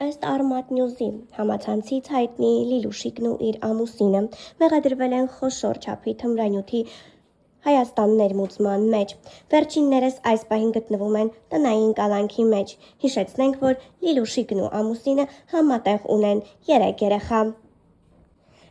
Ըստ Արմատ Նյուզի համացանցից հայտնի Լիլուշիկն ու իր ամուսինը մեղադրվել են խոշոր չափի թմրանյութի Հայաստան ներմուծման մեջ։ Վերջիններս այս պահին գտնվում են տնային կալանքի մեջ։ Հիշեցնենք, որ Լիլուշիկն ու ամուսինը համատեղ ունեն 3 երեխա։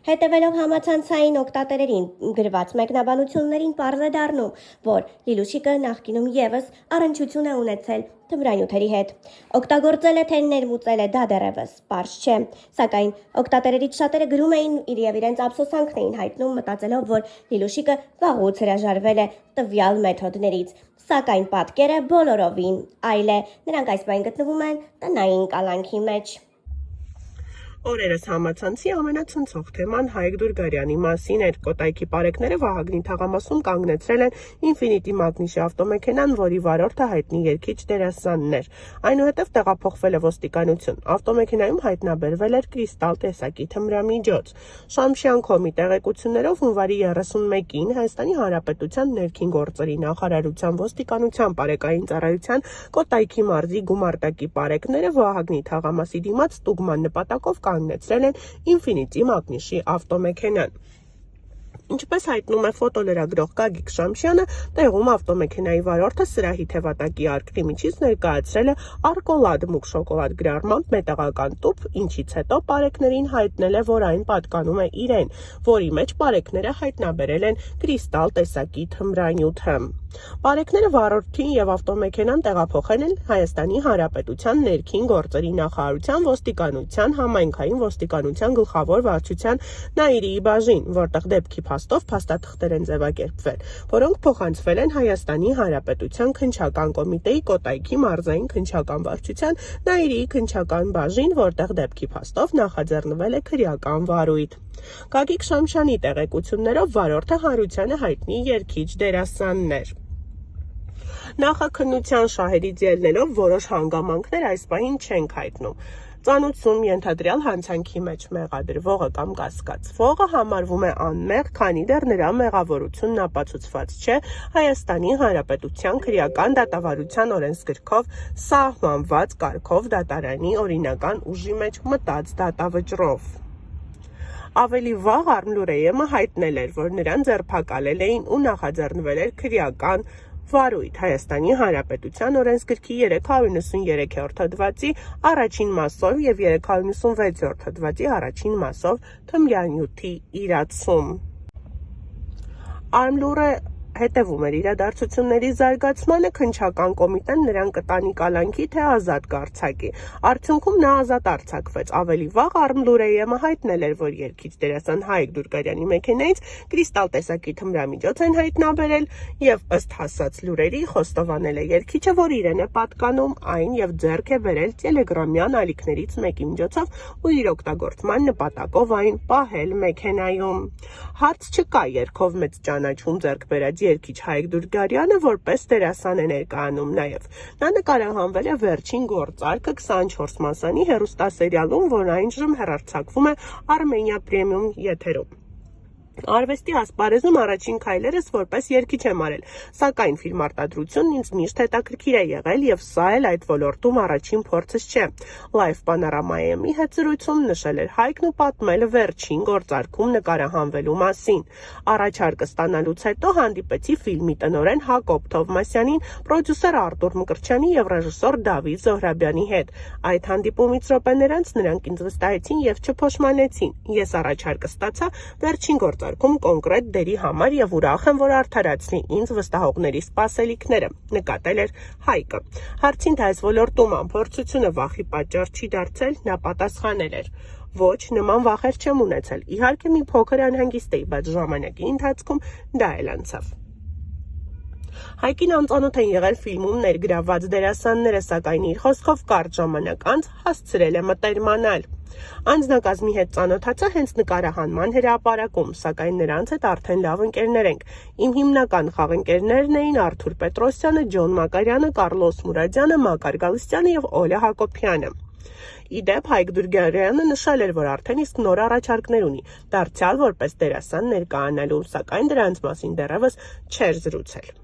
Հետևելով համացանցային օգտատերերին գրված մեկնաբանություններին պարզ է դառնում, որ Լիլուշիկը նախկինում ևս առնչություն է ունեցել թմրանյութերի հետ։ Օգտագործել է թե ներմուծել է, դա դեռևս պարզ չէ, սակայն օգտատերերից շատերը գրում էին եւ իրենց ափսոսանքն էին հայտնում, մտածելով, որ Լիլուշիկը վաղուց հրաժարվել է տվյալ մեթոդներից, սակայն պատկերը բոլորովին այլ է։ Նրանք այս պահին գտնվում են տնային կալանքի մեջ։ Օրերս համացանցի ամենացնցող թեման Հայկ Դուրգարյանի մասին էր։ Կոտայքի պարեկները Վահագնի թաղամասում կանգնեցրել են Ինֆինիտի մագնիշի ավտոմեքենան, որի վարորդը հայտնի երգիչ դերասանն էր։ Այնուհետև տեղափոխվել է ոստիկանություն։ Ավտոմեքենայում հայտնաբերվել էր կրիստալ տեսակի թմրամիջոց։ Շամշյան Քոմի տեղեկություններով հունվարի 31-ին Հայաստանի Հանրապետության ներքին գործերի նախարարության ոստիկանության պարեկային ծառայության Կոտայքի մարզի գումարտակի պարեկները Վահագնի թաղամասի դիմաց ստուգման նպատակով կանգնեցրել են Ինֆինիտի մագնիշի ավտոմեքենան։ Ինչպես հայտնում է ֆոտոլրագրող Գագիկ Շամշյանը, տեղում ավտոմեքենայի վարորդը սրահի թևատակի արկղի միջից ներկայացրել է արկոլադ մուգ շոկոլադ գրառմամբ մետաղական տուփ, ինչից հետո պարեկներին հայտնել է, որ այն պատկանում է իրեն, որի մեջ պարեկները հայտնաբերել են կրիստալ տեսակի թմրանյութը։ Պարեկները վարորդին եւ ավտոմեքենան տեղափոխել են Հայաստանի Հանրապետության ներքին գործերի նախարարության ոստիկանության համայնքային ոստիկանության գլխավոր վարչության Նաիրիի բաժին, որտեղ դեպքի փաստով փաստաթղթեր են ձևակերպվել, որոնք փոխանցվել են Հայաստանի Հանրապետության քննչական կոմիտեի Կոտայքի մարզային քննչական վարչության Նաիրիի քննչական բաժին, որտեղ դեպքի փաստով նախաձեռնվել է քրեական վարույթ։ Գագիկ Շամշյանի տեղեկություններով վարորդը հանրությանը հայտնի երգիչ դերասանն էր։ Նախաքննության շահերից ելնելով որոշ հանգամանքներ այս պահին չենք հայտնում։ Ծանուցում ենթադրյալ հանցանքի մեջ մեղադրվողը կամ կասկածվողը համարվում է անմեղ, քանի դեռ նրա մեղավորությունն ապացուցված չէ Հայաստանի Հանրապետության քրեական դատավարության օրենսգրքով սահմանված կարգով դատարանի օրինական ուժի մեջ մտած դատավճռով։ Ավելի վաղ Արմլուրեյեմը հայտնել էր, որ նրան ձերբակալել էին ու նախաձեռնվել էր քրեական վարույթ Հայաստանի Հանրապետության օրենսգրքի 393-րդ հոդվածի առաջին մասով եւ 396-րդ հոդվածի առաջին մասով թմրանյութի իրացում։ Արմլուրը հետևում էր իրադարձությունների զարգացմանը, քննչական կոմիտեն նրան կտանի կալանքի, թե ազատ կարձակի։ Արդյունքում նա ազատ արձակվեց։ Ավելի վաղ Արմլուրեյեմը հայտնել էր, որ երգիչ դերասան Հայկ Դուրգարյանի մեքենայից կրիստալ տեսակի թմրամիջոց են հայտնաբերել եւ ըստ հասած լուրերի խոստովանել է երգիչը, որ իրեն է պատկանում այն եւ ձեռք է բերել տելեգրամյան ալիքներից մեկի միջոցով ու իր օգտագործման նպատակով այն պահել մեքենայում։ Հարց չկա, երգով մեծ ճանաչում ձեռք բերած երգիչ Հայկ Դուրգարյանը որպես դերասան է ներկայանում նաև։ Նա նկարահանվել է Վերջին գործարքը 24 մասանի հեռուստասերիալում, որն այժմ հեռարձակվում է Armenia Premium եթերում։ Արվեստի ասպարեզում առաջին քայլերս որպես երգիչ եմ արել, սակայն ֆիլմարտադրությունն ինձ միշտ հետաքրքիր է եղել եւ սա էլ այդ ոլորտում առաջին փորձս չէ։ Live Panorama-ի հետ զրույցում նշել էր Հայկն ու պատմել Վերջին գործարքում նկարահանվելու մասին։ Առաջարկը ստանալուց հետո հանդիպեցի ֆիլմի տնօրեն Հակոբ Թովմասյանին, պրոդյուսեր Արտուր Մկրտչյանի եւ ռեժիսոր Դավիթ Զոհրաբյանի հետ։ Այդ հանդիպումից րոպեներ անց նրանք ինձ վստահեցին եւ չփոշմանեցին։ Ես առաջարկը ստացա Վերջին գործարքում կոնկրետ դերի համար եւ ուրախ եմ, որ արդարացնի ինձ վստահողների սպասելիքները, նկատել էր Հայկը։ Հարցին, թե այս ոլորտում անփորձությունը վախի պատճառ չի դարձել, նա պատասխանել էր. Ոչ, նման վախեր չեմ ունեցել։ Իհարկե մի փոքր անհանգիստ էի, բայց ժամանակի ընթացքում դա էլ անցավ։ Հայկին անծանոթ են եղել ֆիլմում ներգրավված դերասանները, սակայն իր խոսքով կարճ ժամանակ անց հասցրել է մտերմանալ։ Անձնակազմի հետ ծանոթացա հենց նկարահանման հրապարակում, սակայն նրանց հետ արդեն լավ ընկերներ ենք։ Իմ հիմնական խաղընկերներն էին Արթուր Պետրոսյանը, Ջոն Մակարյանը, Կարլոս Մուրադյանը, Մակար Գալստյանը եւ Օլյա Հակոբյանը։ Իդեպ Հայկ Դուրգարյանը նշել էր, որ արդեն իսկ նոր առաջարկներ ունի, դարձյալ որպես դերասան ներկայանալու, սակայն դրանց մասին դեռևս չէր զրուցել։